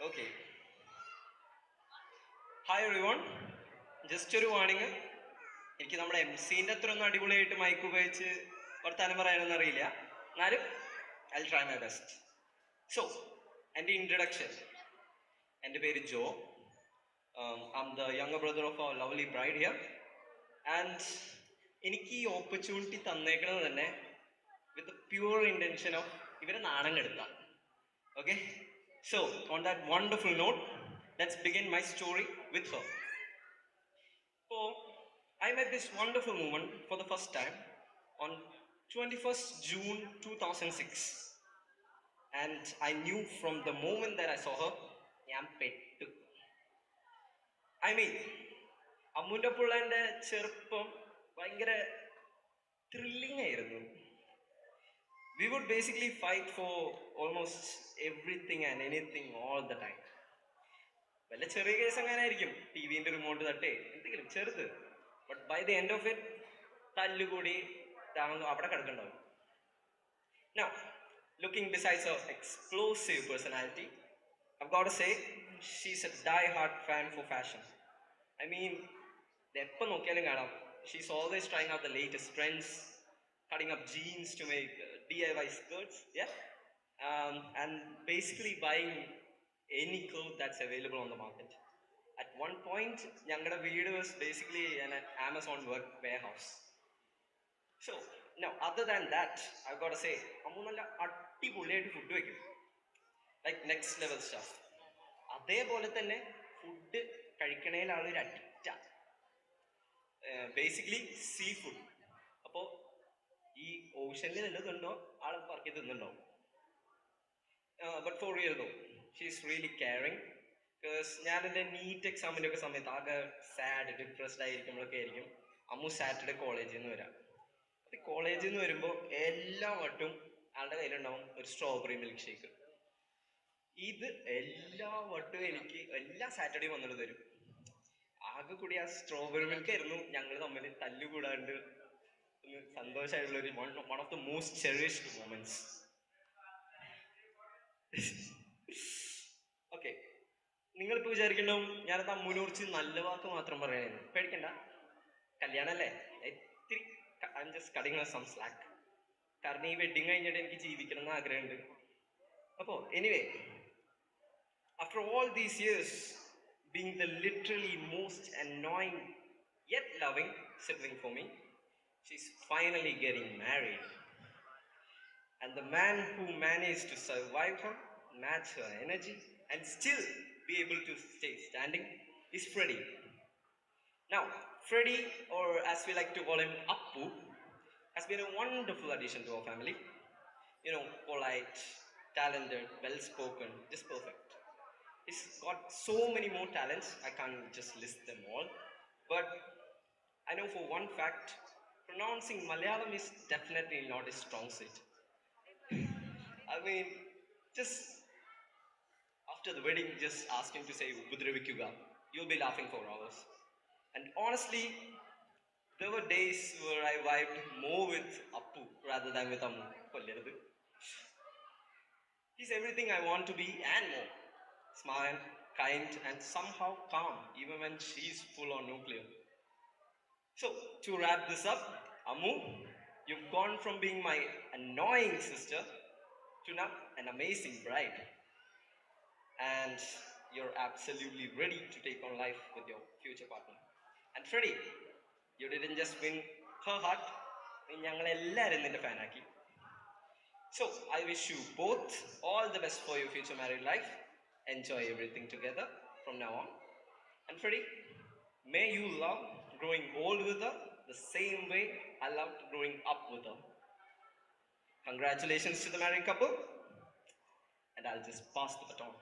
Okay. Hi everyone. Just a warning. എനിക്ക് നമ്മുടെ MC-ന്റെ അത്ര ഒന്നും അടിപൊളിയായിട്ട് മൈക്ക് ഉപയോഗിച്ച് വർത്താനം പറയാനൊന്നും അറിയില്ല. എന്നാലും I'll try my best. So, എൻ്റെ introduction. എൻ്റെ പേര് ജോ. I'm the younger brother of our lovely bride here. And എനിക്ക് ഈ ഓപ്പർച്യൂണിറ്റി തന്നേക്കുന്നത് തന്നെ with the pure intention of ഇവരെ നാണം കെടുത്താം. Okay? So, on that wonderful note, let's begin my story with her. So, I met this wonderful woman for the first time on 21st June 2006. And I knew from the moment that I saw her, ഞാൻ പെട്ടു. I mean, അമ്മുൻ്റെ പിള്ളേൻ്റെ ചെറുപ്പം ഭയങ്കര thrilling ആയിരുന്നു. We would basically fight for almost everything and anything all the time. വല്ല ചെറിയ case അങ്ങനെ ആയിരിക്കും, ടിവിന്റെ remote തട്ടേ എന്തെങ്കിലും ചെറുത്. But by the end of it തല്ലുകൂടി അവിടെ കിടക്കണ്ടാവും. Now, looking besides her explosive personality, I've got to say she's a die-hard fan for fashion. I mean, എപ്പോൾ നോക്കിയാലും കാണാം, she's always trying out the latest trends, cutting up jeans to make DIY skirts, yeah, and basically buying any clothes that's available on the market. At one point, ഞങ്ങളുടെ വീട് was basically an Amazon warehouse. So, now, other than that, I've got to say, Ammu നല്ല അടിപൊളിയായിട്ട് food വയ്ക്കും, like next level staff. അതേപോലെ തന്നെ food കഴിക്കണേൽ ആളൊരു അഡിക്റ്റാ, basically sea food. അപ്പോൾ ഈ ഓഷനിൽ നല്ലതുണ്ടോ ആൾ പറക്കി തിന്നുണ്ടാവും. But for real though, she is really caring. Because ഞാൻ എൻ്റെ നീറ്റ് എക്സാമിൻ്റെ ഒക്കെ സമയത്ത് ആകെ സാഡ് ഡിപ്രസ്ഡ് ആയിരിക്കുമ്പോഴൊക്കെ ആയിരിക്കും അമ്മു സാറ്റർഡേ കോളേജിൽ നിന്ന് വരാം. അത് കോളേജിൽ നിന്ന് വരുമ്പോൾ എല്ലാ വട്ടവും ആളുടെ കയ്യിലുണ്ടാവും ഒരു സ്ട്രോബെറി മിൽക്ക് ഷേക്ക്. ഇത് എല്ലാ വട്ടവും എനിക്ക് എല്ലാ സാറ്റർഡേയും വന്നിട്ട് തരും. ആകെ കൂടി ആ സ്ട്രോബെറി മിൽക്ക് ആയിരുന്നു ഞങ്ങൾ തമ്മിൽ തല്ലുകൂടാണ്ട് സന്തോഷമായിട്ടുള്ള ഒരു one of the most cherished moments. Okay, നിങ്ങളിപ്പോൾ വിചാരിക്കണ്ടാവും ഞാനത് അമ്മൂനെ കുറിച്ച് നല്ല വാക്ക് മാത്രം പറയണേന്ന്. പേടിക്കണ്ട, കല്യാണമല്ലേ, ഇത്തിരി I am just cutting some slack. കാരണം ഈ വെഡിങ് കഴിഞ്ഞിട്ട് എനിക്ക് ജീവിക്കണം എന്ന് ആഗ്രഹമുണ്ട്. അപ്പോൾ anyway, after all these years being the literally most annoying yet loving sibling for me, she's finally getting married. And the man who managed to survive her, match her energy, and still be able to stay standing is Freddie. Now, Freddie, or as we like to call him, Appu, has been a wonderful addition to our family. You know, polite, talented, well-spoken, just perfect. He's got so many more talents, I can't just list them all. But I know for one fact, pronouncing Malayalam is definitely not his strong suit. I mean, just after the wedding, just ask him to say Upudravikyuga. You'll be laughing for hours. And honestly, there were days where I vibed more with Appu rather than with Ammu. He's everything I want to be and more. Smart, kind, and somehow calm, even when she's full on nuclear. So, to wrap this up, Ammu, you've gone from being my annoying sister to now an amazing bride. And you're absolutely ready to take on life with your future partner. And Freddie, you didn't just win her heart, so I wish you both all the best for your future married life. Enjoy everything together from now on. And Freddie, may you love growing old with her the same way I loved growing up with her. Congratulations to the married couple. And I'll just pass the baton.